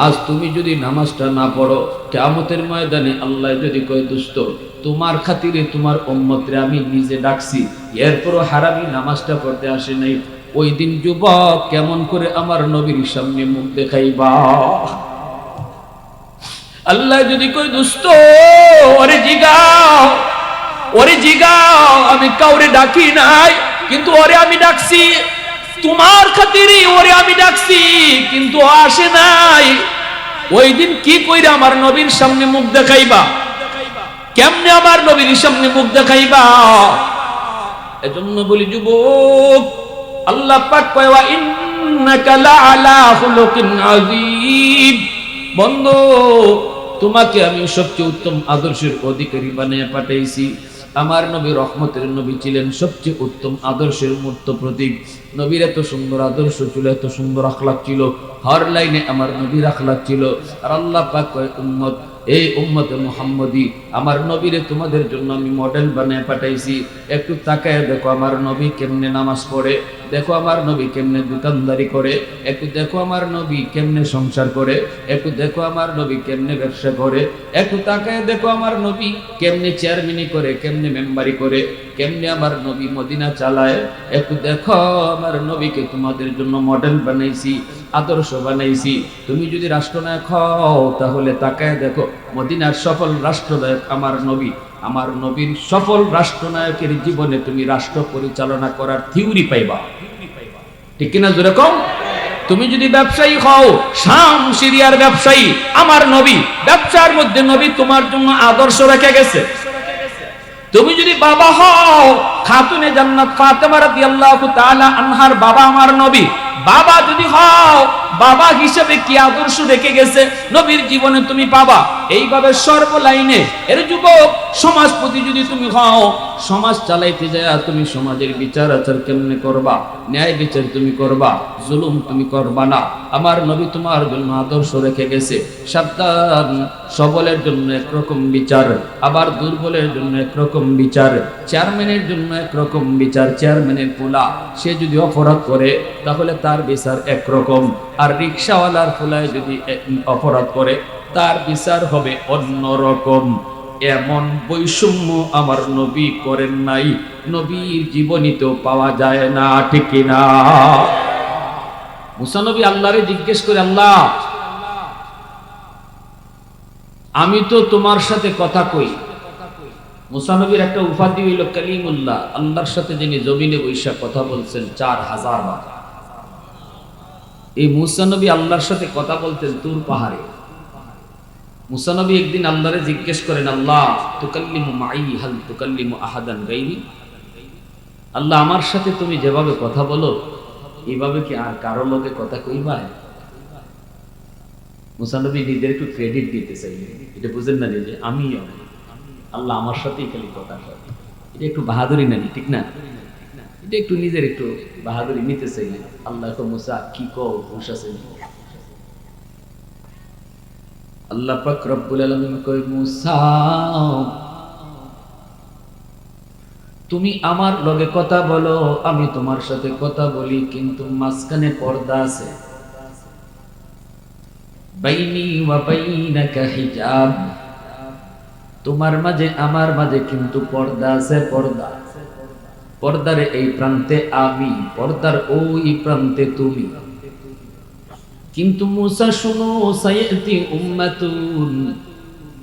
আজ তুমি যদি নামাজটা না পড়ো, কিয়ামতের ময়দানে আল্লাহ যদি কয় দোস্ত তোমার খাতিরে তোমার উম্মতরে আমি নিজে ডাকছি, এরপরও হারামি নামাজটা পড়তে আসে নাই, ওই দিন যুবক কেমন করে আমার নবীর সামনে মুখ দেখাইবা? আল্লাহ যদি কই দোস্ত ওরে জিগাও আমি কাউরে ডাকি নাই, কিন্তু ওরে আমি ডাকছি তোমার খাতিরে, ওরে আমি ডাকছি কিন্তু আসে নাই। ওই দিন কি কইরা আমার নবীর সামনে মুখ দেখাইবা? কেমনে আমার নবীর সামনে মুখ দেখাইবা? এজন্য বলি যুবক, আল্লাহ পাক কয় ওয়া ইন্নাকা লাআলা খুলুকিন আযীম, বন্ধু তোমাকে আমি সবচেয়ে উত্তম আদর্শের অধিকারী বানিয়ে পাঠাইছি। আমার নবী রহমতের নবী ছিলেন, সবচেয়ে উত্তম আদর্শের মূর্ত প্রতীক। নবীর এত সুন্দর আদর্শ ছিল, এত সুন্দর আখলাক ছিল, হর লাইনে আমার নবীর আখলাক ছিল। আর আল্লাহ পাক কয় উম্মত, এই উম্মতে মুহাম্মদী আমার নবীরে তোমাদের জন্য আমি মডেল বানিয়ে পাঠাইছি। একটু তাকায় দেখো আমার নবী কেমনে নামাজ পড়ে, দেখো আমার নবী কেমনে দোকানদারি করে, একটু দেখো আমার নবী কেমনে সংসার করে, একটু দেখো আমার নবী কেমনে ব্যবসা করে, একটু তাকায় দেখো আমার নবী কেমনে চেয়ারম্যানি করে, কেমনে মেম্বারি করে, কেমনে আমার নবী মদিনা চালায়। একটু দেখো আমার নবীকে তোমাদের জন্য মডেল বানাইছি, আদর্শ বানাইছি। তুমি যদি রাষ্ট্রনায়ক হও তাহলে তাকায় দেখো মদিনার সফল রাষ্ট্রনায়ক আমার নবী। আমার নবীর সফল রাষ্ট্রনায়কের জীবনে তুমি রাষ্ট্র পরিচালনা করার থিওরি পাইবা, ঠিক কিনা জোরে কও? তুমি যদি ব্যবসায়ী হও, শাম সিরিয়ার ব্যবসায়ী আমার নবী, ব্যবসার মধ্যে নবী তোমার জন্য আদর্শ রেখে গেছে। তুমি যদি বাবা হও, খাতুনে জান্নাত ফাতেমা রাদিয়াল্লাহু তাআলা আনহার বাবা আমার নবী, বাবা যদি হও, বাবা হিসেবে কি আদর্শ রেখে গেছে নবীর জীবনে তুমি পাবা। এইভাবে সর্বলাইনে এর যুবক সমাজপতি যদি তুমি হও, সমাজ চালাইতে যায় তুমি সমাজের বিচার আচার কেমনে করবা, ন্যায় বিচার তুমি করবা, জুলুম তুমি করবা না। আমার নবী তোমার জন্য আদর্শ রেখে গেছে। সাবধান, সবলের জন্য একরকম বিচার, আবার দুর্বলের জন্য একরকম বিচার। চেয়ারম্যানের জন্য একরকম বিচার, চেয়ারম্যানের পোলা সে যদি অপরাধ করে তাহলে তার বিচার একরকম, আর রিকশাওয়ালার পোলায় যদি অপরাধ করে তার বিচার হবে অন্যরকম। এমন বৈষম্য আমার নবী করেন নাই, নবীর জীবনীতেও পাওয়া যায় না, ঠিক কিনা? মুসা নবী আল্লাহরে জিজ্ঞেস করে, আল্লাহ আমি তো তোমার সাথে কথা কই। মুসা নবীর একটা উপাধি হইল কালিমুল্লাহ, আল্লাহর সাথে যিনি জমিনে বৈশা কথা বলছেন 4000 বার। এই মুসা নবী আল্লাহর সাথে কথা বলতেন তুর পাহাড়ে। মুসা নবী একদিন আল্লাহরে জিজ্ঞেস করেন, আল্লাহ তুকাল্লিমু মাই হাল তুকাল্লিমু আহাদান গায়রি, আল্লাহ আমার সাথে তুমি যেভাবে কথা বলো এইভাবে কি আর কারো লোকে কথা কইবা? মুসা নবী নিজের একটু ক্রেডিট দিতে চাইলেন, এটা বুঝেন না যে আমি আল্লাহ আমার সাথেই খালি কথা বলে, এটা একটু বাহাদুরি নানি, ঠিক না? এটা একটু নিজের একটু বাহাদুরি নিতে চাইলেন। আল্লাহ তো মুসা কি কও মুসা চাইলেন, আল্লাহ পাক রব্বুল আলামিন কয় মুসা তুমি আমার লগে কথা বলো, আমি তোমার সাথে কথা বলি, কিন্তু মাঝখানে পর্দা আছে। বাইনি ওয়া বাইনাকা হিজাব, তোমার মাঝে আমার মাঝে কিন্তু পর্দা আছে, পর্দা। পর্দার এই প্রান্তে আমি, পর্দার ওই প্রান্তে তুমি। কিন্তু মুসা শুনো, সায়াতি উম্মাতুন,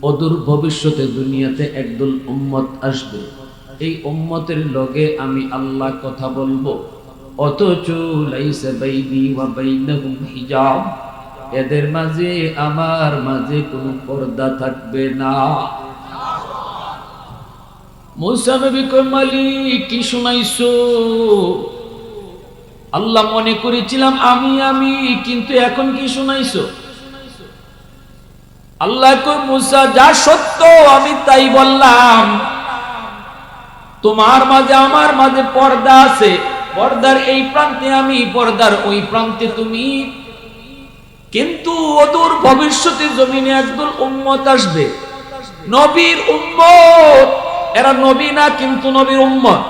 অদূর ভবিষ্যতে দুনিয়াতে একদল উম্মত আসবে, এই উম্মতের লগে আমি আল্লাহ কথা বলবো, অথচ লাইসা বাইনি ওয়া বাইনাহুম হিজাব, এদের মাঝে আমার মাঝে কোনো পর্দা থাকবে না। মুসা নবী কয় মালিক কি শুনাইছো? আল্লাহ মনে করেছিলাম আমি, কিন্তু এখন কি শুনাইছো? আল্লাহ কয় মুসা যা সত্য আমি তাই বললাম, তোমার মাঝে আমার মাঝে পর্দা আছে, পর্দার এই প্রান্তে আমি, পর্দার ওই প্রান্তে তুমি। কিন্তু অদূর ভবিষ্যতে জমিনে একদল উম্মত আসবে, নবীর উম্মত, এরা নবী না কিন্তু নবীর উম্মত।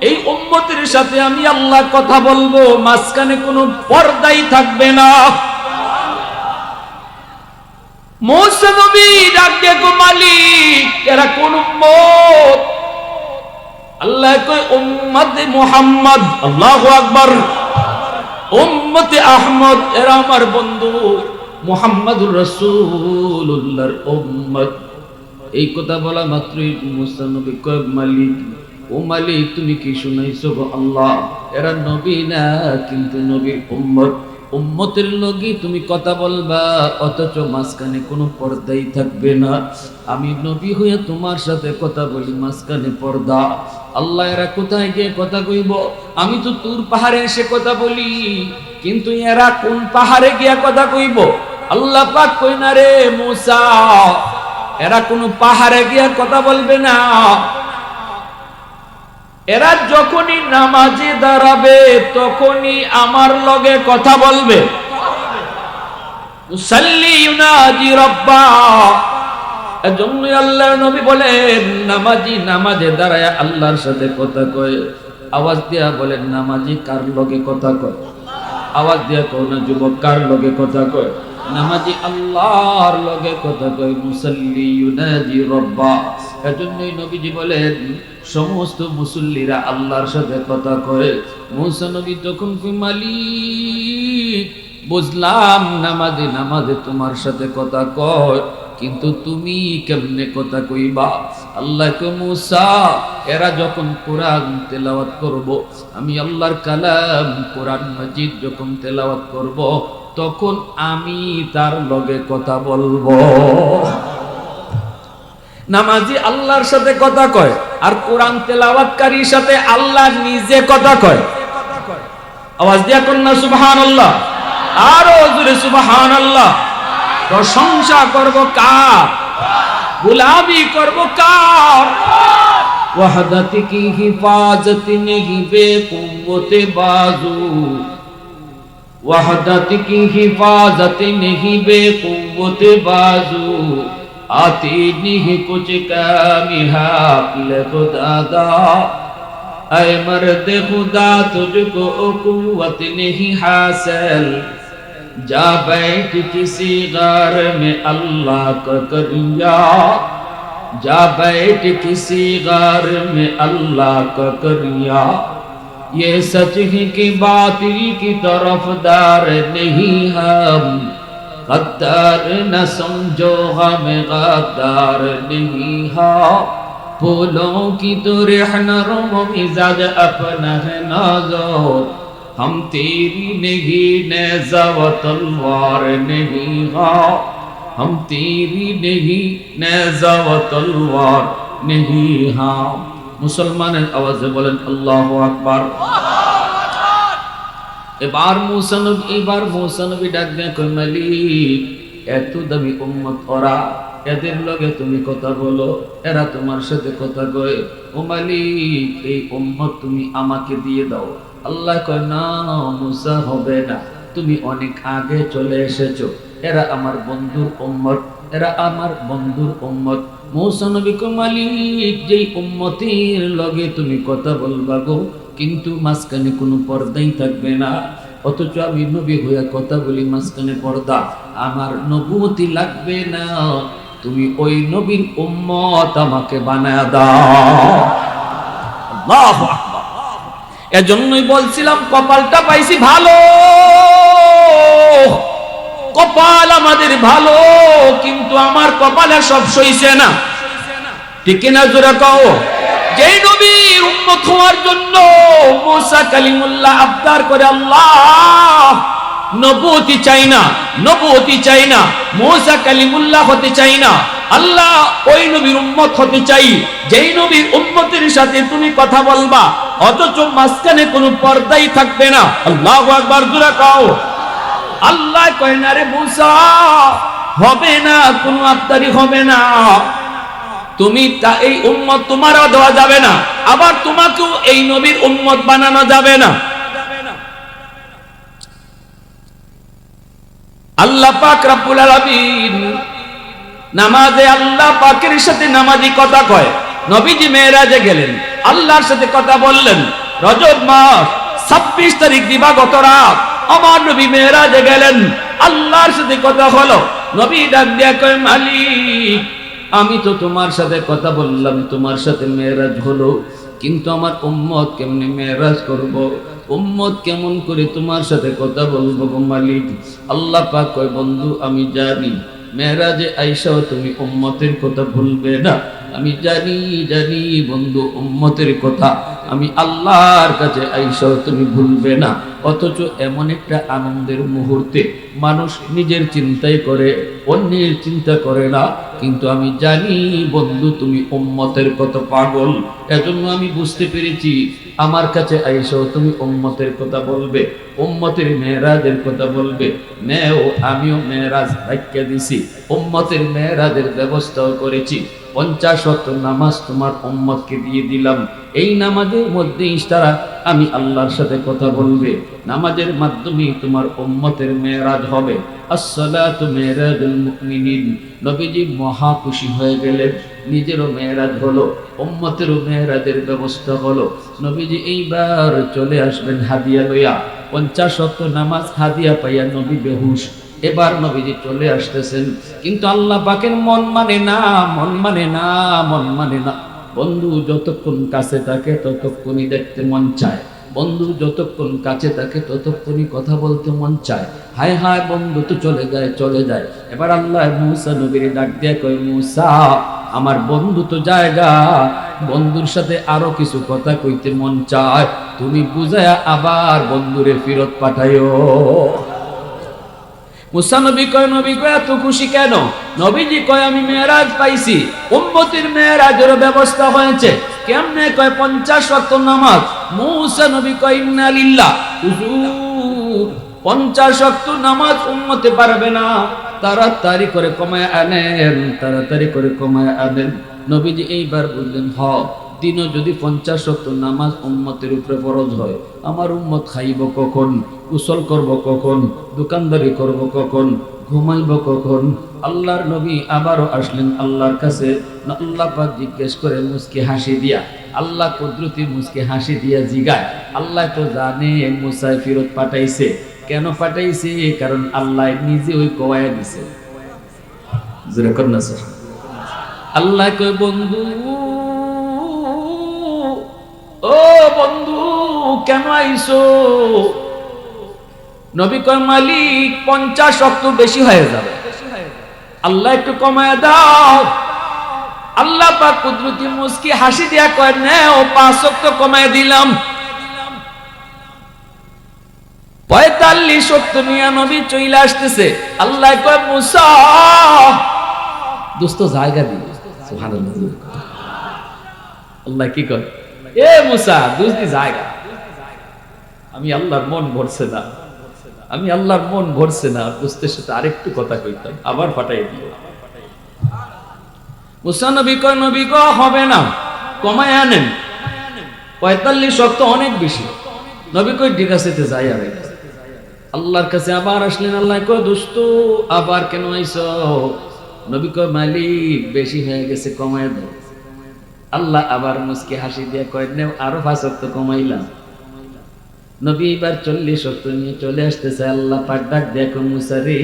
এই উম্মতের সাথে আমি আল্লাহ কথা বলবো, মাঝখানে কোনো পর্দাই থাকবে না। মুসা নবী ডাক দিয়ে কো মালিক এরা কোন উম্মত? আল্লাহ কয় উম্মতে মুহাম্মদ। আল্লাহু আকবার। উম্মতে আহমদ এরা আমার বন্ধু মুহাম্মাদুর রাসূলুল্লাহর উম্মত। এই কথা বলা মাত্রই মুসা নবী কয় মালিক, ও মালিক তুমি কি শুনাইছো গো আল্লাহ? এরা নবী না কিন্তু নবীর উম্মত। উম্মতের লগে তুমি কথা বলবা অথচ মাঝখানে কোনো পর্দাই থাকবে না। আমি নবী হয়ে তোমার সাথে কথা বলি, মাঝখানে পর্দা। আল্লাহ এরা কোথায় গিয়ে কথা কইব? আমি তো তুর পাহাড়ে এসে কথা বলি, কিন্তু এরা কোন পাহাড়ে গিয়া কথা কইব? আল্লাহ পাক কই না রে মুসা, এরা কোন পাহাড়ে গিয়া কথা বলবে না। এরা যখনই নামাজে দাঁড়াবে তখনই আমার লগে কথা বলবে। মুসাল্লি ইউনাজি রাব্বা। এজন্যই আল্লাহর নবী বলেন নামাজি নামাজে দাঁড়ায় আল্লাহর সাথে কথা কয়। আওয়াজ দিয়া বলেন নামাজি কার লগে কথা কয়? আওয়াজ দিয়া কও না যুবক, কার লগে কথা কয়? নামাজি আল্লাহর লগে কথা কয়। মুসাল্লি ইউনাজি রাব্বা। এজন্যই নবীজি বলেন সমস্ত মুসল্লিরা আল্লাহর সাথে কথা কয়। মুসা নবী তখন কই মালিক বুঝলাম নামাজে নামাজে তোমার সাথে কথা কয়, কিন্তু তুমি কেমনে কথা কইবা? আল্লাহ কয় মুসা এরা যখন কোরআন তেলাওয়াত করব, আমি আল্লাহর কালাম কোরআন মাজিদ যখন তেলাওয়াত করব তখন আমি তার লগে কথা বলবো। নামাজি আল্লাহর সাথে কথা কয় আর কোরআন তেলাওয়াতকারীর সাথে আল্লাহ নিজে কথা কয়। আওয়াজ দিয়া কন্যা সুবহানাল্লাহ, আরো জোরে সুবহানাল্লাহ। প্রশংসা করব কার? গোলামি করব কার? ওয়াহদাত কি হিফাজত নেহি বেকুওতে বাজু, ওয়াহদাত কি হিফাজত নেহি বেকুওতে বাজু, आती नहीं कुछ कमी हाक़िल खुदा दा, ऐ मर्द खुदा तुझको कुव्वत नहीं हासिल, जा बैठ किसी गार में अल्लाह का करिया, जा बैठ किसी गार में अल्लाह का करिया, ये सच है कि बातिल की तरफदार नहीं हम, गद्दार न समझो हम गद्दार नहीं हा, फूलों की तो रहनुम मिजाज अपना है नाज़ुक, हम तेरी नहीं नेज़ा व तलवार नहीं हा, हम तेरी नहीं नेज़ा व तलवार नहीं हा। मुसलमाনের আওয়াজে বলেন আল্লাহু আকবার। এবার মুসা নবী ডাক দিয়ে কয় মালিক এত দামি উম্মত ওরা, এদের লগে তুমি কথা বলো, এরা তোমার সাথে কথা কয়। ও মালিক এই উম্মত তুমি আমাকে দিয়ে দাও। আল্লাহ কয় না মুসা হবে না, তুমি অনেক আগে চলে এসেছো, এরা আমার বন্ধুর উম্মত, এরা আমার বন্ধুর উম্মত। মুসা নবী কয় মালিক যেই উম্মতের লগে তুমি কথা বলবা গো, কিন্তু মাঝখানে কোনো পর্দাই থাকবে না, অথচ আমি নবী হইয়া কথা বলি মাঝখানে পর্দা, আমার নবুয়তি লাগবে না, তুমি ওই নবীর উম্মত আমাকে বানায়া দাও। আল্লাহু আকবার। এজন্যই বলছিলাম কপালটা পাইছি ভালো, কপাল আমাদের ভালো, কিন্তু আমার কপালে সব সইছে না, ঠিক না? জোরে কও। যেই নবীর উম্মত হওয়ার জন্য মুসা কালিমুল্লাহ আবদার করে আল্লাহ নবুয়তি চাই না, নবুয়তি চাই না, মুসা কালিমুল্লাহ হতে চাই না, আল্লাহ ওই নবীর উম্মত হতে চাই যেই নবীর উম্মতের সাথে তুমি কথা বলবা অথচ মাঝখানে কোনো পর্দাই থাকবে না। আল্লাহু আকবার জোরে কও। আল্লাহ কয় না রে মুসা হবে না, কোনো আবদারি হবে না, তুমি এই উম্মত তোমারও দেওয়া যাবে না, আবার তোমাকেও এই নবীর উম্মত বানানো যাবে না। আল্লাহ পাক রব্বুল আলামিন নামাজে আল্লাহ পাকের সাথে নামাজি কথা কয়। নবীজি মেরাজে গেলেন, আল্লাহর সাথে কথা বললেন। রজব মাস 26 তারিখ দিবাগত রাত আমার নবী মেরাজে গেলেন, আল্লাহর সাথে কথা হলো। নবী ডাক দিয়া কয় মালিক আমি তো তোমার সাথে কথা বললাম, তোমার সাথে মেরাজ হলো, কিন্তু আমার উম্মত কেমনে মেরাজ করব, উম্মত কেমন করে তোমার সাথে কথা বলবো গো মালিক? আল্লাহ পাক কয় বন্ধু আমি জানি মেরাজে আইসাও তুমি উম্মতের কথা ভুলবে না, আমি জানি জানি বন্ধু উম্মতের কথা আমি আল্লাহর কাছে আইসাও তুমি ভুলবে না। অথচ এমন একটা আনন্দের মুহূর্তে মানুষ নিজের চিন্তাই করে, অন্যের চিন্তা করে না, কিন্তু আমি জানি বন্ধু তুমি উম্মতের কত পাগল। এজন্য আমি বুঝতে পেরেছি আমার কাছে আইসাও তুমি উম্মতের কথা বলবে, উম্মতের মেরাজের কথা বলবে। নেও আমিও মেরাজ রাখিয়া দিছি, উম্মতের মেরাজের ব্যবস্থাও করেছি। 50 ওয়াক্ত নামাজ তোমার উম্মতকে দিয়ে দিলাম। এই নামাজের মধ্যে তারা আমি আল্লাহর সাথে কথা বলবে, নামাজের মাধ্যমে তোমার উম্মতের মেরাজ হবে। আসসালাতু মেরাজুল মুমিনিন। নবীজি মহা খুশি হয়ে গেলেন, নিজেরও মেরাজ হলো, উম্মতেরও মেরাজের ব্যবস্থা হলো। নবীজি এইবার চলে আসবেন হাদিয়া লইয়া। 50 ওয়াক্ত নামাজ হাদিয়া পাইয়া নবী বেহুশ। এবার নবীজি চলে আসতেছেন, কিন্তু আল্লাহ পাকের মন মানে না, মন মানে না, মন মানে না। বন্ধু যতক্ষণ কাছে থাকে ততক্ষণই দেখতে মন চায়, বন্ধু যতক্ষণ কাছে থাকে ততক্ষণই কথা বলতে মন চায়। হায় হায় বন্ধু তো চলে যায় চলে যায়। এবার আল্লাহ মূসা নবীর ডাক দিয়ে কয় মূসা আমার বন্ধু তো জায়গা, বন্ধুর সাথে আরো কিছু কথা কইতে মন চায়, তুমি বুঝায়া আবার বন্ধুরে ফেরত পাঠাইও। মুসা নবী কয় নবী কয় এত খুশি কেন? নবীজি কয় আমি মেরাজ পাইছি, উম্মতের মেরাজের ব্যবস্থা হয়েছে। কেমনে? কয় 50 ওয়াক্ত নামাজ। মুসা নবী কয় ইন্না লিল্লাহ। হুজুর 50 ওয়াক্ত নামাজ উম্মতে পারবে না, তাড়াতাড়ি করে কমায় আনেন, তাড়াতাড়ি করে কমায় আনেন। নবীজি এইবার বললেন হ দিনও যদি 50 ওয়াক্ত নামাজ উম্মতের উপরে ফরজ হয়, আমার উম্মত খাইব কখন, গোসল করব কখন, দোকানদারি করব কখন, ঘুমাইব কখন? আল্লাহর নবী আবারও আসলেন আল্লাহর কাছে। আল্লাহ পাক জিজ্ঞেস করে মুসকে হাসি দিয়া, আল্লাহ কুদরতি মুসকে হাসি দিয়া জিগায়, আল্লাহ তো জানে মুসা ফেরত পাঠাইছে। কেন পাঠাইছে? কারণ আল্লাহ নিজে ওই কোয়ায় দিছে। যেরকম না স্যার, আল্লাহ কয় বন্ধু ও বন্ধু কেন আইসো? নবী কয় মালিক 50 ওয়াক্ত বেশি হয়ে যাবে, আল্লাহ একটু কমায় দাও। আল্লাহ পাক কুদরতি মুস্কি হাসি দিয়া কয় নাও 5 ওয়াক্ত কমায় দিলাম। 45 ওয়াক্ত নিয়ে নবী চলে আসতেছে। আল্লাহ কয় মুসা দোস্ত জায়গা দিল। সুবহানাল্লাহ। আল্লাহ কি কয়? এ মুসা দুসদি জায়গা। আমি আল্লাহর মন ভরছে না, আমি আল্লাহর মন ভরছে না, দোস্তের সাথে আরেকটু কথা কইতাম, আবার পাঠাই দিল। মুসা নবী কয় নবী গো হবে না, কমায় আনেন। 45 ওয়াক্ত অনেক বেশি। নবী কয় ঠিক আছে তে যাই। আর আল্লাহর কাছে আবার আসলেন। আল্লাহ কয় দোস্ত আবার কেন আইছো? নবী কয় মালিক বেশি হয়ে গেছে, কমায় দাও। আল্লাহ আবার মুস্কি হাসি দিয়ে কয় নেও আরো 5 ওয়াক্ত কমাইলাম। নবী এবার 40 ওয়াক্ত নিয়ে চলে আসতেছে। আল্লাহ পাক ডাক দেখো মুসা রে,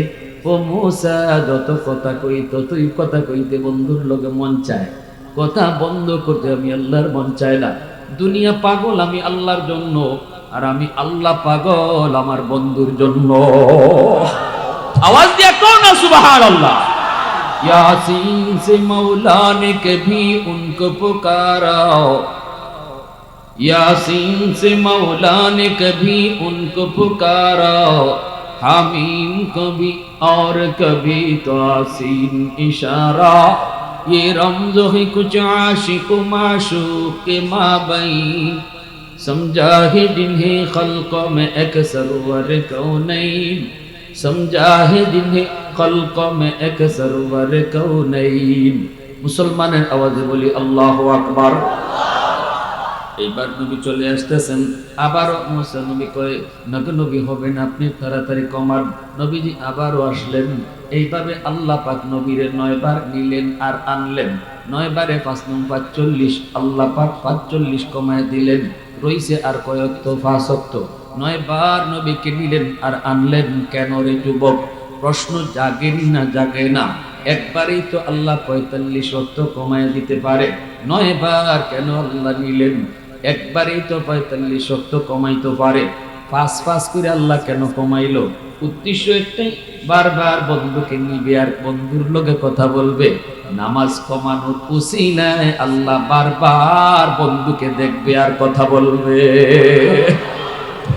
ও মুসা যত কথা কই ততই কথা কইতে বন্ধুর লগে মন চায়, কথা বন্ধ করতে আমি আল্লাহর মন চায় না। দুনিয়া পাগল আমি আল্লাহর জন্য, আর আমি আল্লাহ পাগল আমার বন্ধুর জন্য। আওয়াজ দিয়ে কও না সুবহানাল্লাহ। यासीन से मौला ने कभी उनको पुकारा, यासीन से मौला ने कभी उनको पुकारा, हामीम कभी और कभी तो आसीन इशारा, ये रमज़ है कुछ आशिक माशूक के माबैन, समझा है जिन्हें खल्क़ों में अक्सर वर कौनैन, समझा है जिन्हें खल्क़ों में अक्सर वर कौनैन। मुसलमाনের আওয়াজে বলি আল্লাহু আকবার। এইবার নবী চলে আসতেছেন। আবারও মুসা নবী কয় নবী হবে না, আপনি তাড়াতাড়ি কমান। নবীজি আবারও আসলেন। এইভাবে আল্লাহ পাক নবীরে 9 বার নিলেন আর আনলেন। 9 বারে 5 নং 45, আল্লাহ পাক 45 কমায় দিলেন। রইছে আর কয়েক তো 5 ওয়াক্ত। 9 বার নবীকে নিলেন আর আনলেন। কেন রে যুবক? প্রশ্ন জাগেনি না জাগে না? একবারেই তো আল্লাহ 45 ওয়াক্ত কমায় দিতে পারে, 9 বার কেন আল্লাহ নিলেন? একবারেই তো 45 ওয়াক্ত কমাইতে পারে, 5 করে আল্লাহ কেন কমাইলো? উদ্দেশ্য একটাই, বারবার বন্ধুকে নিবে আর বন্ধুর লগে কথা বলবে। নামাজ কমানোর উসিলায় আল্লাহ বারবার বন্ধুকে দেখবে আর কথা বলবে।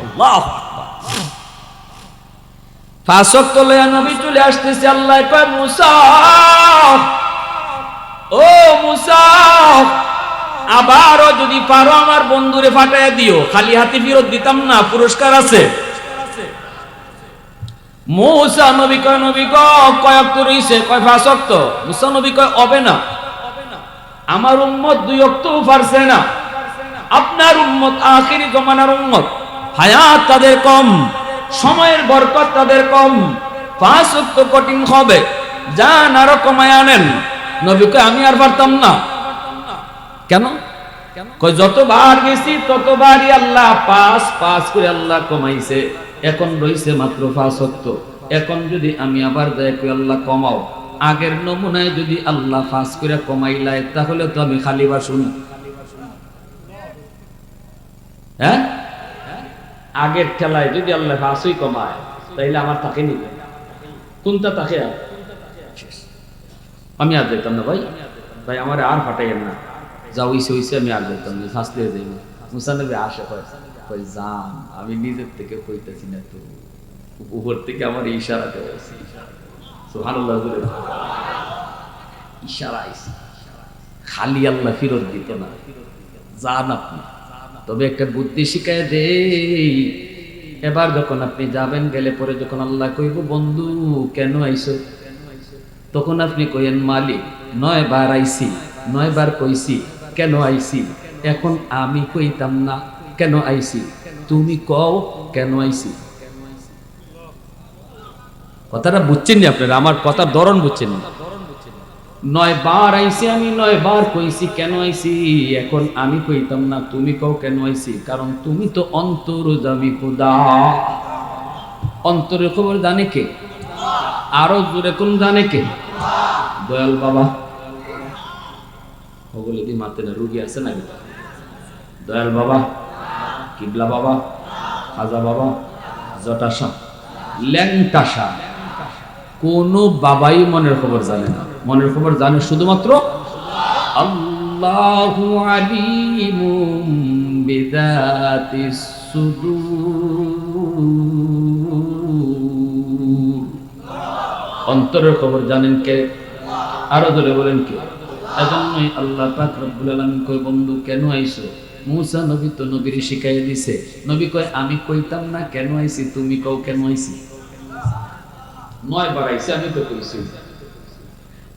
আল্লাহু আকবার। 5 ওয়াক্ত লয়া নবী চলে আসতেছে, আল্লাহ কয় মুসা, ও মুসা, আবারও যদি পারো আমার বন্ধুরে ফাটাইয়া দিও, খালি হাতে ফেরত দিতাম না, পুরস্কার আছে। মুসা নবী কয়, নবী গো কয় ওয়াক্ত রইছে? কয় 5 ওয়াক্ত। মুসা নবী কয় হবে না, আমার উম্মত 2 ওয়াক্তও পারছে না। আপনার উম্মত আখিরি জমানার উম্মত, হায়াত তাদের কম, সময়ের বরকত তাদের কম, 5 ওয়াক্ত কঠিন হবে, যান আরো কমায় আনেন। নবী কয় আমি আর পারতাম না। কেন? কয় যতবার গেছি ততবারই আল্লাহ 5 করে আল্লাহ কমাইছে, এখন রইছে মাত্র 5 ওয়াক্ত। এখন যদি আমি আবার দেয় কই আল্লাহ কমাও, আগের নমুনায় যদি আল্লাহ 5 করে কমাইলাই তাহলে তো আমি খালি বাসুন। হ্যাঁ, আগের ঠেলায় যদি আল্লাহ 5ই কমায় তাইলে আমার তাকে নিবে কোনটা? তাকে আমি আর যেতাম না ভাই, ভাই আমার আর ফাটাইয়েন না, যা হইছে হইছে, আমি আর যেতাম না, শাস্তি যাই না। মুসা নবী আসে কয় জান, আমি নিজের থেকে কইতেছি না তো, উপর থেকে আমার ইশারা করেছে। সুবহানাল্লাহ, ইশারা আইছে, খালি আল্লাহ ফিরত দিত না, জান আপনি। তবে একটা বুদ্ধি শিখায় দেই, এবার যখন আপনি যাবেন, গেলে পরে যখন আল্লাহ কইব বন্ধু কেন আইছো, তখন আপনি কইেন মালিক 9 বার আইছি, 9 বার কইছি কেন আইছি। এখন আমি কইতাম না কেন আইছি, তুমি কও কেন আইছি। কথাটা বুঝছেন না আপনারা? আমার কথার ধরন বুঝছেন না? 9 বার আইছি আমি, 9 বার কইছি কেন আইছি। এখন আমি কইতাম না, তুমি কও কেন আইছি, কারণ তুমি তো অন্তর্যামী খোদা। অন্তরের খবর জানে কে? আরো জোরে কোন জানে কে? দয়াল বাবা। ওগুলো কি মাতে না, রুগী আছে নাকি? দয়াল বাবা, কিবলা বাবা, খাজা বাবা, জটাশা, ল্যাংটাশা, কোন বাবাই মনের খবর জানে না। মনের খবর জানে শুধুমাত্র আল্লাহু আলিমুম বিযাতিস সুদূর। অন্তরের খবর জানেন কে? আরো জোরে বলেন কে? এজন্যই আল্লাহ পাক রব্বুল আলামিন কয় বন্ধু কেন আইছো? মুসা নবী তো নবীর শিখাইয়া দিছে। নবী কয় আমি কইতাম না কেন আইছি, তুমি কও কেন আইছি। 9 বার আইছি আমি তো কইছি।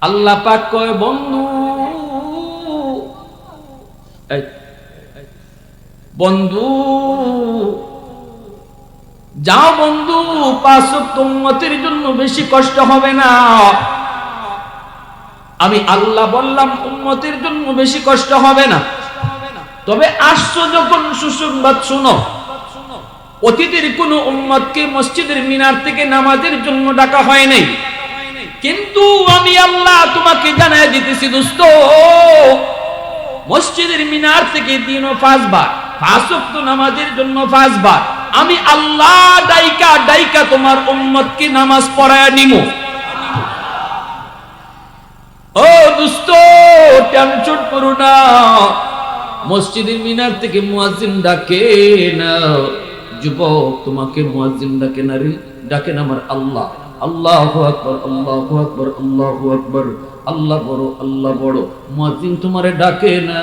আল্লাহ পাক কয় বন্ধু, বন্ধু যাও বন্ধু, 5 ওয়াক্ত উম্মতের জন্য বেশি কষ্ট হবে না। আমি আল্লাহ বললাম উম্মতের জন্য বেশি কষ্ট হবে না। তবে আসছো যখন সুসংবাদ শুনো, অতীতের কোন উম্মতকে মসজিদের মিনার থেকে নামাজের জন্য ডাকা হয় নাই, কিন্তু আমি আল্লাহ তোমাকে জানাই দিতেছি দোস্ত, মসজিদের মিনার থেকে দিনও 5 বার, 5 ওয়াক্ত নামাজের জন্য 5 বার আমি আল্লাহ ডাইকা ডাইকা তোমার উম্মতকে নামাজ পড়ায়া নিমু। ও দোস্ত টেনশন করো না, মসজিদের মিনার থেকে মুয়াজ্জিন ডাকে না, যুবক তোমাকে মুয়াজ্জিন ডাকে না রে, ডাকেন আমার আল্লাহ। আল্লাহু আকবার, আল্লাহু আকবার, আল্লাহু আকবার, আল্লাহ বড়, আল্লাহ বড়। মুয়াজ্জিন তোমারে ডাকে না,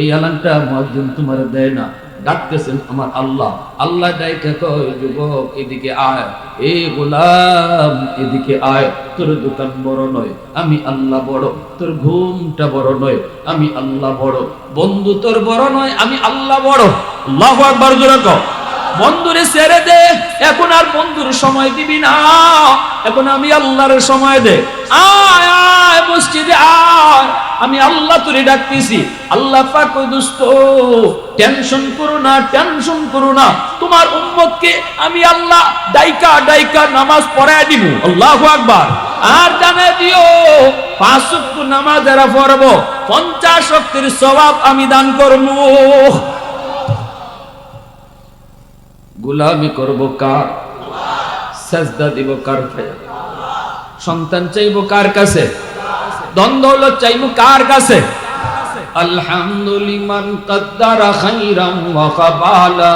এই আলানটা মুয়াজ্জিন তোমারে দেয় না, ডাকতেছেন আমার আল্লাহ। আল্লাহ ডাইকা কয় যুবক এদিকে আয়, এ গোলাম এদিকে আয়, তোর দোকান বড় নয়, আমি আল্লাহ বড়, তোর ঘুমটা বড় নয়, আমি আল্লাহ বড়, বন্ধু তোর বড় নয়, আমি আল্লাহ বড়। আল্লাহু আকবার জোরে কও। বন্ধুরে ছেড়ে দে, এখন আর বন্ধুর সময় দিবি না, এখন আমি আল্লাহর সময় দে। আয় আয় মসজিদে আয়, আমি আল্লাহ তোরে ডাকতেছি। আল্লাহ পাক কই দোস্ত টেনশন করো না, টেনশন করো না, তোমার উম্মতকে আমি আল্লাহ ডাইকা ডাইকা নামাজ পড়ায় দিব। আল্লাহু আকবার। আর জানা দিও 5 ওয়াক্ত নামাজ যারা পড়বো 50 ওয়াক্তের সওয়াব আমি দান করব। গোলামি করব কার? সাজদা দিব কার? সন্তান চাইব কার কাছে? ধন দৌলত চাইব কার কাছে? আলহামদুলিল্লাহ কদ্দারা খাইরাম ওয়া কাবালা,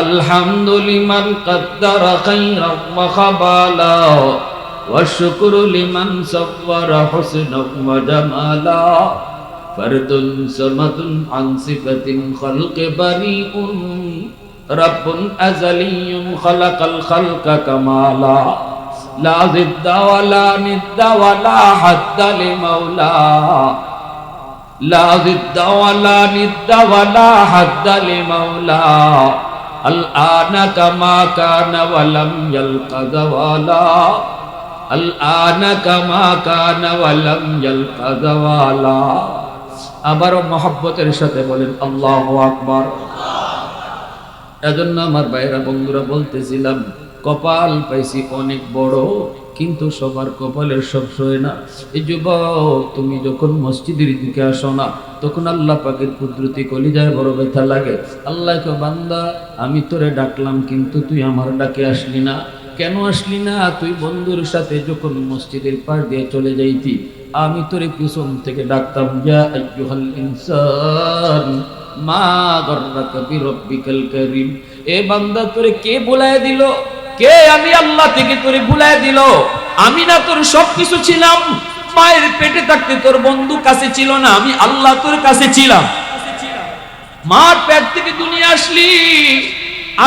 আলহামদুলিল্লাহ কদ্দারা খাইরাম ওয়া কাবালা, ওয়া শুকরু লিমান সাওয়ারা হুসনাও ওয়া জামালা, ফারদুন সামাদুন আন সিফাতিন খালকি বারিউন, রাব্বুন আযালিয়্যুন খালাকাল খালকা কামালা, লা জিদ্দা ওয়ালা নিদ্দা ওয়ালা হাদ্দা লিমাওলা, লা জিদ্দা ওয়ালা নিদ্দা ওয়ালা হাদ্দা লিমাওলা, আল আনা কামা কানা ওয়ালাম ইয়ালকা যাওয়ালা, আল আনা কামা কানা ওয়ালাম ইয়ালকা যাওয়ালা। আবারও মহব্বতের সাথে বলেন আল্লাহু আকবার। এজন্য আমার ভাইরা বন্ধুরা বলতেছিলাম কপাল পাইছি অনেক বড়, কিন্তু সবার কপালের সব সয় না। এই যুবক তুমি যখন মসজিদের দিকে আসো না তখন আল্লাহ পাকের কুদরতি কলিজায় বড় ব্যথা লাগে। আল্লাহ কয় বান্দা আমি তোরে ডাকলাম কিন্তু তুই আমার ডাকে আসলি না। কেন আসলি না? তুই বন্ধুর সাথে যখন মসজিদের পার দিয়ে চলে যাইতি আমি তোরে পিছন থেকে ডাকতাম, ইয়া আইয়ুহাল ইনসান মা গররাকা বিরব্বিকাল কারীম। এ বান্দা তোরে কে ভুলায় দিল? কে আমি আল্লাহ থেকে তোরে ভুলায় দিল? আমি না তোর সবকিছু ছিলাম। মায়ের পেটে থাকতে তোর বন্ধু কাছে ছিল না, আমি আল্লাহ তোর কাছে ছিলাম। মার পেট থেকে দুনিয়া আসলি,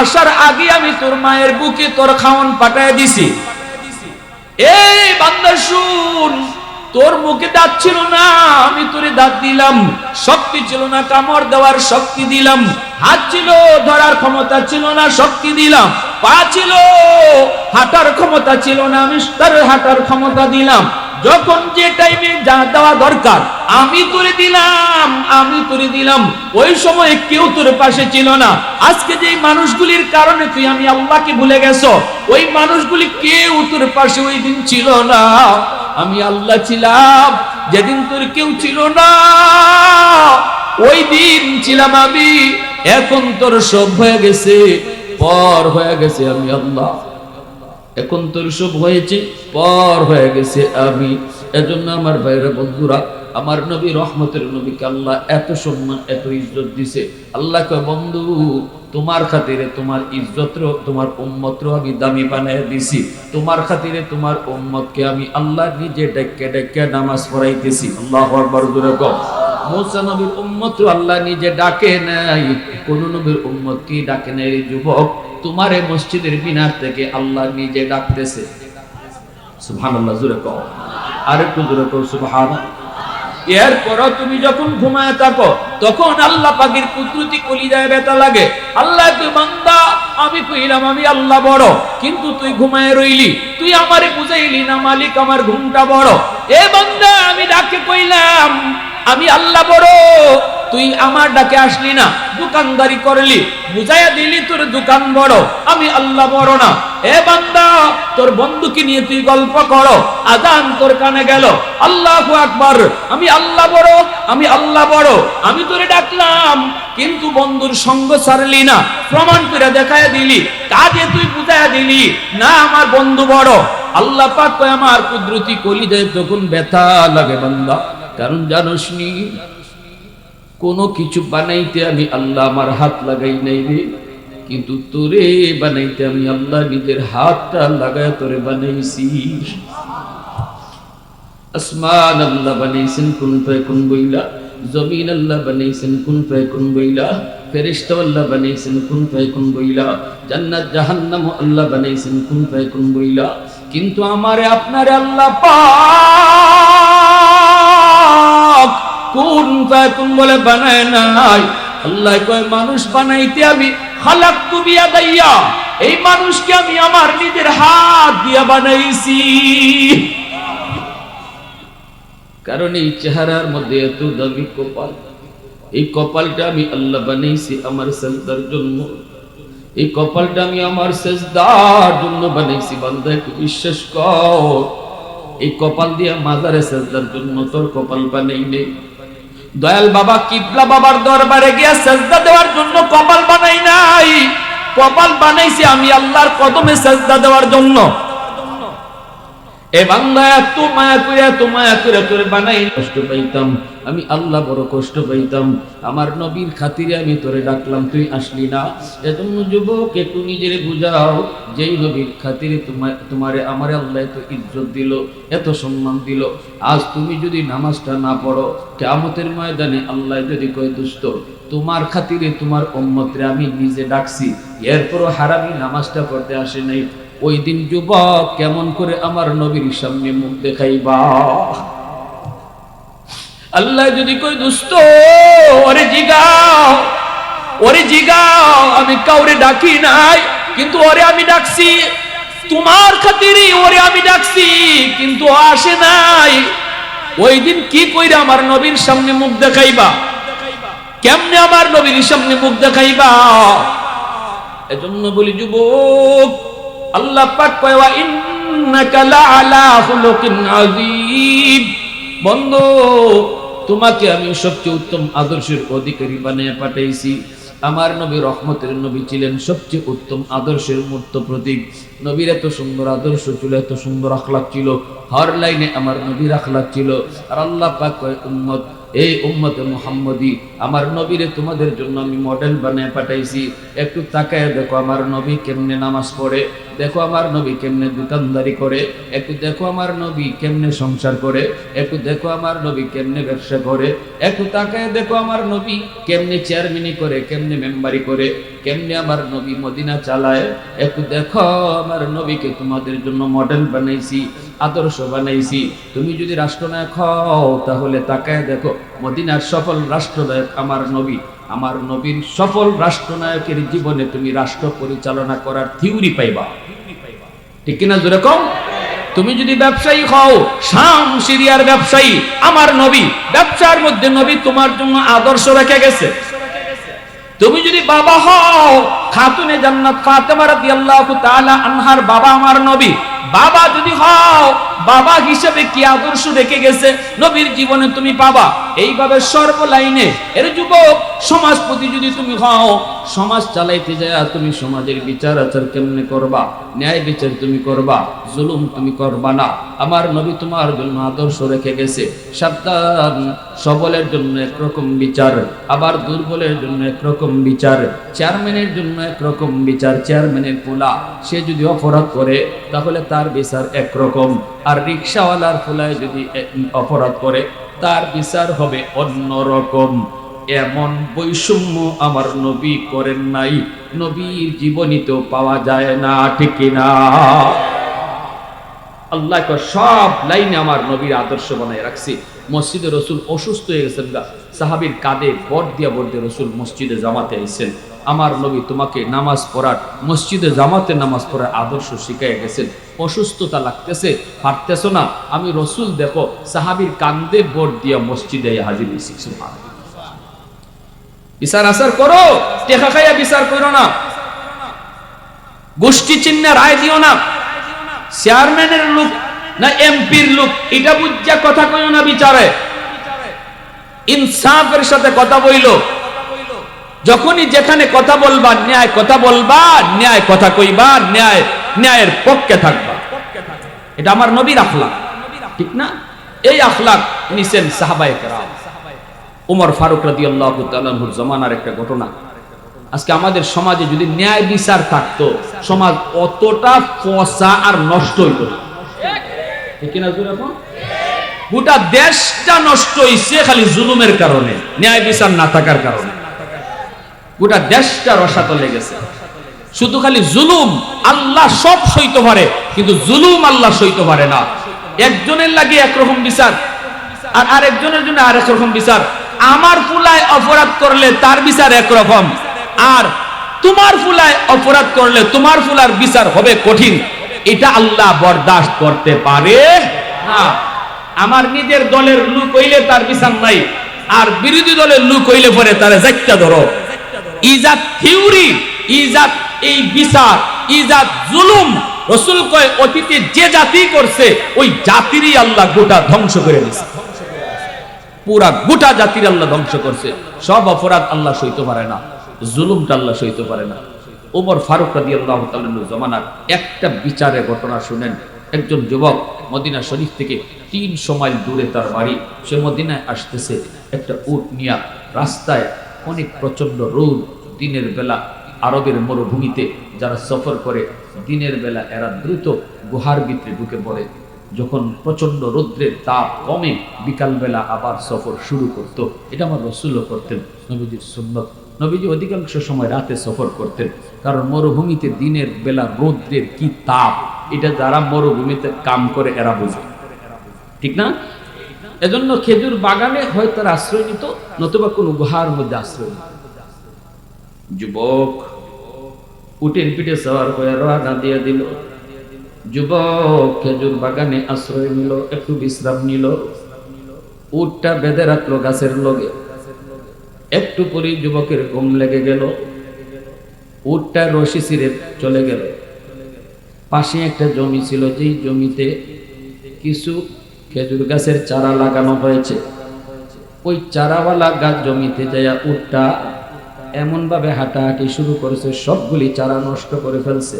আসার আগে আমি তোর মায়ের বুকে তোর খাওয়ান পাঠায় দিছি। এই বান্দা শুন, তোর মুখে দাঁত ছিল না, আমি তোরে দাঁত দিলাম। শক্তি ছিল না, কামড় দেওয়ার শক্তি দিলাম। হাত ছিল, ধরার ক্ষমতা ছিল না, শক্তি দিলাম। পা ছিল, হাঁটার ক্ষমতা ছিল না, আমি তার হাঁটার ক্ষমতা দিলাম। যখন যে টাইমে যা দেওয়া দরকার আমি তোরে দিলাম, আমি তোরে দিলাম। ওই সময় কেউ তোর পাশে ছিল না। আজকে যে মানুষগুলির কারণে তুই আমি আল্লাহকে ভুলে গেছো, ওই মানুষগুলি কেউ তোর পাশে ওই দিন ছিল না। আমি আল্লাহ ছিলাম যেদিন তোর কেউ ছিল না, ওই দিন ছিলাম আমি। এখন তোর সব হয়ে গেছে, পর হয়ে গেছে আমি আল্লাহ। এখন তোর সব হয়েছে, পর হয়ে গেছে আমি। এজন্য আমার ভাইরা বন্ধুরা, আমার নবী রহমতের নবীকে আল্লাহ এত সম্মান এত ইজ্জত দিছে। আল্লাহ কয় বন্ধু তোমার খাতিরে তোমার ইজ্জত তোমার উম্মতর আমি দামি বানায় দিছি। তোমার খাতিরে তোমার উম্মতকে আমি আল্লাহ নিজে ডেকে ডেকে নামাজ পড়াইতেছি। আল্লাহু আকবার জোরে কও। মুসা নবীর উম্মত আল্লাহ নিজে ডাকে নাই, কোন নবীর উম্মত কি ডাকে নাই? রে যুবক, তোমারে মসজিদের মিনার থেকে আল্লাহ নিজে ডাকতেছে। সুবহানাল্লাহ জোরে কও, আরেকটু জোরে কও সুবহানাল্লাহ। এরপরও তুমি যখন ঘুমায় থাকো তখন আল্লাহ পাকের কুদরতি কলিজায় ব্যথা লাগে। আল্লাহ তুই বান্দা, আমি কইলাম আমি আল্লাহ বড়, কিন্তু তুই ঘুমায় রইলি, তুই আমারে বুঝাইলি না মালিক আমার ঘুমটা বড়। এ বান্দা আমি ডাকে কইলাম আমি আল্লাহ বড়, তুই আমার ডাকে আসলি না, দোকানদারি করলি, বুঝাইয়া দিলি তোর দোকান বড়, আমি আল্লাহ বড় না। এ বান্দা তোর বন্ধুকে নিয়ে তুই গল্প করো, আজান তোর কানে গেল, আল্লাহু আকবার, আমি আল্লাহ বড়, আমি আল্লাহ বড়। আমি তোরে ডাকলাম কিন্তু বন্ধুর সঙ্গ ছাড়লি না, প্রমাণ করে দেখায় দিলি, কাজে তুই বুঝাইয়া দিলি না আমার বন্ধু বড়। আল্লাহ পাক কয় আমার কুদরতি কলিজায় তখন ব্যথা লাগে বান্দা। কারণ জানোস নি কোনো কিছু বানাইতে আমি আল্লাহ আমার হাত লাগাই নাই রে, কিন্তু তোরে বানাইতে আমি আল্লাহ নিজের হাতটা লাগায় তোরে বানাইছি। আসমান আল্লাহ বানাইছেন কুন ফায়াকুন বইলা, জমিন আল্লাহ বানাইছেন কুন ফায়াকুন বইলা, ফেরেশতা আল্লাহ বানাইছেন কুন ফায়াকুন বইলা, জান্নাত জাহান্নাম আল্লাহ বানাইছেন কুন ফায়াকুন বইলা। কিন্তু আমারে আপনারে আল্লাহ পাক কুন ফায়াকুন বলে বানায় নাই। আল্লাহ কয় মানুষ বানাইতে আমি খালাকতু বিয়াদাইয়া, এই মানুষকে আমি আমার নিজের হাত দিয়া বানাইছি। কারণ এই চেহারার মধ্যে এত দামি কপাল। এই কপালটা আমি আল্লাহ বানাইছি আমার সেজদার জন্য। এই কপালটা আমি আমার সেজদার জন্য বানাইছি। বান্দা একটু বিশ্বাস কর, এই কপাল দিয়ে মাজারে সেজদার জন্য তোর কপাল বানাই নেই। দয়াল বাবা কিবলা বাবার দরবারে গিয়া সেজদা দেওয়ার জন্য কপাল বানাই নাই, কপাল বানাইছি আমি আল্লাহর কদমে সেজদা দেওয়ার জন্য। এ বান্দা এত মায়া করে তোরে বানাই, কষ্ট পাইতাম আমি আল্লাহ, বড় কষ্ট পাইতাম। আমার নবীর খাতিরে আমি তোরে ডাকলাম, তুই আসলি না। এজন্য যুবক একটু নিজের বুঝাও, যেই নবীর খাতিরে তোমারে আমারে আল্লাহ এত ইজ্জত দিল, এত সম্মান দিল, আজ তুমি যদি নামাজটা না পড়ো, কিয়ামতের ময়দানে আল্লাহ যদি কয় দুষ্ট তোমার খাতিরে তোমার উম্মতরে আমি নিজে ডাকছি, এরপরও হারামি নামাজটা পড়তে আসে নাই, ওই দিন যুবক কেমন করে আমার নবীর সামনে মুখ দেখাইবা? আল্লাহ যদি কই দুষ্ট ওরে জিগাও আমি কাউরে ডাকি নাই, কিন্তু ওরে আমি ডাকছি তোমার খাতিরে, ওরে আমি ডাকছি কিন্তু আসে নাই, ওই দিন কি কইরা আমার নবীর সামনে মুখ দেখাইবা? কেমনে আমার নবীর সামনে মুখ দেখাইবা? এজন্য বলি যুবক, আল্লাহ পাক কয় ওয়া ইন্নাকা লাআলা খুলুকিন আযীম। বন্ধু, তোমাকে আমি সবচেয়ে উত্তম আদর্শের অধিকারী বানিয়ে পাঠাইছি। আমার নবী রহমতের নবী ছিলেন, সবচেয়ে উত্তম আদর্শের মূর্ত প্রতীক। নবীর এত সুন্দর আদর্শ ছিল, এত সুন্দর আখলাক ছিল, হর লাইনে আমার নবীর আখলাক ছিল। আর আল্লাহ পাক কয় উম্মত, এই উম্মতে মুহাম্মদী, আমার নবীরে তোমাদের জন্য আমি মডেল বানিয়ে পাঠাইছি। একটু তাকায় দেখো আমার নবী কেমনে নামাজ পড়ে, দেখো আমার নবী কেমনে দোকানদারি করে, একটু দেখো আমার নবী কেমনে সংসার করে, একটু দেখো আমার নবী কেমনে ব্যবসা করে, একটু তাকায় দেখো আমার নবী কেমনে চেয়ারম্যানি করে, কেমনে মেম্বারি করে, কেমনে আমার নবী মদিনা চালায়। একটু দেখো আমার নবীকে তোমাদের জন্য মডেল বানাইছি, আদর্শ বানাইছি। তুমি যদি রাষ্ট্রনায়ক হও তাহলে তাকায় দেখো মদিনার সফল রাষ্ট্রনায়ক আমার নবী। আমার নবীর সফল রাষ্ট্রনায়কের জীবনে তুমি রাষ্ট্র পরিচালনা করার থিওরি পাইবা, ঠিক কিনা? যেরকম তুমি যদি ব্যবসায়ী হও, শাম সিরিয়ার ব্যবসায়ী আমার নবী, ব্যবসার মধ্যে নবী তোমার জন্য আদর্শ রেখে গেছে। তুমি যদি বাবা হও, খাতুনে জান্নাত ফাতেমা রাদিয়াল্লাহু তাআলা আনহার বাবা আমার নবী, বাবা যদি হও, বাবা হিসেবে কি আদর্শ রেখে গেছে নবীর জীবনে তুমি পাবা। এইভাবে সর্বলাইনে এর যুবক সমাজপতি যদি তুমি হও, সমাজ চালাইতে যায় তুমি সমাজের বিচার আচার কেমনে করবা, ন্যায় বিচার তুমি করবা, জুলুম তুমি করবা না। আমার নবী তোমার জন্য আদর্শ রেখে গেছে। সাবধান, সবলের জন্য একরকম বিচার, আবার দুর্বলের জন্য একরকম বিচার। চেয়ারম্যানের জন্য একরকম বিচার, চেয়ারম্যানের পোলা সে যদি অপরাধ করে তাহলে তার বিচার একরকম, আর রিকশাওয়ালার পোলায় যদি অপরাধ করে তার বিচার হবে অন্যরকম। এমন বৈষম্য আমার নবী করেন নাই, নবীর জীবনীতেও পাওয়া যায় না, ঠিক কিনা? আল্লাহ সব লাইনে আমার নবীর আদর্শ বানায় রাখছি। মসজিদে রসুল অসুস্থ হয়ে গেছেন, সাহাবীর কাঁধে বট দিয়া রসুল মসজিদে জামাতে আইছেন। আমার নবী তোমাকে নামাজ পড়ার, মসজিদে জামাতে নামাজ পড়ার আদর্শ শিখাই গেছেন। অসুস্থতা লাগতেছে, পারতেছো না, আমি রসুল দেখো সাহাবীর কাঁধে বট দিয়া মসজিদে হাজির হয়েছি। বিচার আচার করো, টেকা খাইয়া বিচার করো না, গোষ্ঠী চিহ্নে রায় দিও না। চেয়ারম্যানের লোক না এমপির লোক এটা বুঝা কথা কইও না বিচারে, ইনসাফের সাথে কথা বইলো। যখনই যেখানে কথা বলবা ন্যায় কথা বলবা, ন্যায় কথা কইবা, ন্যায়ের পক্ষে থাকবা। এটা আমার নবীর আখলাক, ঠিক না? এই আখলাক নিছেন সাহাবায়ে কেরাম। ওমর ফারুক রাদিয়াল্লাহু তাআলা আনহুর জামানার একটা ঘটনা। আজকে আমাদের সমাজে যদি ন্যায় বিচার থাকতো, সমাজ অতটা ফসা আর নষ্ট হইতো না, ঠিক কিনা? গোটা দেশটা নষ্ট হইছে খালি জুলুমের কারণে, ন্যায় বিচার না থাকার কারণে। গোটা দেশটা রসাতলে গেছে, শুধু খালি জুলুম। আল্লাহ সব সইতে পারে, কিন্তু জুলুম আল্লাহ সইতে পারে না। একজনের লাগে একরকম বিচার, আর আরেকজনের জন্য আরেক রকম বিচার। আমার ফুলায় অপরাধ করলে তার বিচার একরকম, আর তোমার ফুলায় অপরাধ করলে তোমার ফুলার বিচার হবে কঠিন। এটা আল্লাহ বরদাস্ত করতে পারে না। আমার নিজের দলের লোক হইলে তার বিচার নাই, আর বিরোধী দলের লোক হইলে পরে তারা যাইতা ধরো। ইজাত থিওরি, ইজাত এই বিচার, ইজাত জুলুম, রাসূল কয় অতীতে যে জাতি করছে ওই জাতিরই আল্লাহ গোটা ধ্বংস করে দিয়েছে। পুরা গোটা জাতির আল্লাহ ধ্বংস করছে। সব অপরাধ আল্লাহ সইতে পারে না, জুলুমটা আল্লাহ সইতে পারে না। ওমর ফারুক রাদিয়াল্লাহু তাআলা জমানার একটা বিচারের ঘটনা শুনেন। একজন যুবক মদিনা শরীফ থেকে 300 মাইল দূরে তার বাড়ি, সে মদিনায় আসতেছে একটা উট নিয়া। রাস্তায় অনেক প্রচন্ড রোদ, দিনের বেলা আরবের মরুভূমিতে যারা সফর করে দিনের বেলা এরা দ্রুত গুহার ভিতরে ঢুকে পড়ে। যখন প্রচন্ড রৌদ্রের তাপ কমে বিকাল বেলা আবার সফর শুরু করত। এটা আমার রাসূলও করতেন, নবীজির সুন্নাত। নবীজি অধিকাংশ সময় রাতে সফর করতেন, কারণ মরুভূমিতে দিনের বেলা রৌদ্রের কি তাপ, এটা যারা মরুভূমিতে কাম করে এরা বোঝে, ঠিক না? এজন্য খেজুর বাগানে হয়তো তারা আশ্রয় নিত, নতুবা কোন গুহার মধ্যে আশ্রয় নিত। যুবক উটের পিঠে সওয়ার হয়ে রওনা দিয়ে দিল। যুবক খেজুর বাগানে আশ্রয় নিল, একটু বিশ্রাম নিল। উটটা বেঁধে রাখলো গাছের লগে। একটু পরে যুবকের ঘুম লেগে গেল। উটটা রশি ছিঁড়ে চলে গেল। পাশে একটা জমি ছিল, যেই জমিতে কিছু খেজুর গাছের চারা লাগানো হয়েছে। ওই চারাওয়ালা গাছ জমিতে যায় উটটা এমন ভাবে হাঁটাহাঁটি শুরু করেছে, সবগুলি চারা নষ্ট করে ফেলছে।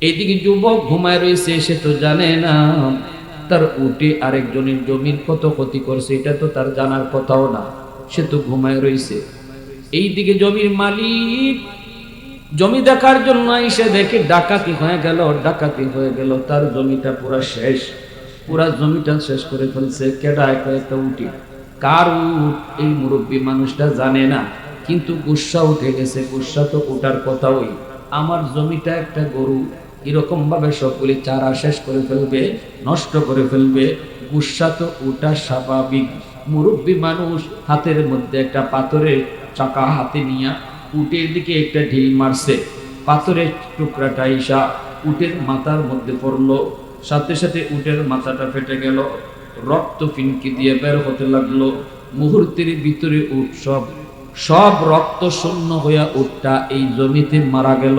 এইদিকে যুবক ঘুমায় রয়েছে, সে তো জানে না তার উটে আরেকজনের জমির কত ক্ষতি করছে, এটা তো তার জানার কথাও না, সে তো ঘুমায় রয়েছে। এইদিকে জমির মালিক জমি দেখার জন্য এসে দেখে ডাকাতি হয়ে গেল, ডাকাতি হয়ে গেল, তার জমিটা পুরা শেষ, পুরা জমিটা শেষ করে ফেলছে। কেডা? একটা উটি। কার উট? এই মুরব্বী মানুষটা জানে না, কিন্তু গুসা উঠে গেছে। গুসা তো ওঠার কথা, ওই আমার জমিটা একটা গরু এরকম ভাবে সবগুলি চারা শেষ করে ফেলবে, নষ্ট করে ফেলবে। গুসা তো ওটা স্বাভাবিক। মুরব্বী মানুষ হাতের মধ্যে একটা পাথরের চাকা হাতে নিয়ে উটের দিকে একটা ঢিল মারছে। পাথরের টুকরাটা ইসা উটের মাথার মধ্যে পড়লো, সাথে সাথে উটের মাথাটা ফেটে গেল, রক্ত ফিনকি দিয়ে বের হতে লাগলো। মুহূর্তের ভিতরে উট সব রক্ত শূন্য হইয়া উটটা এই জমিতে মারা গেল।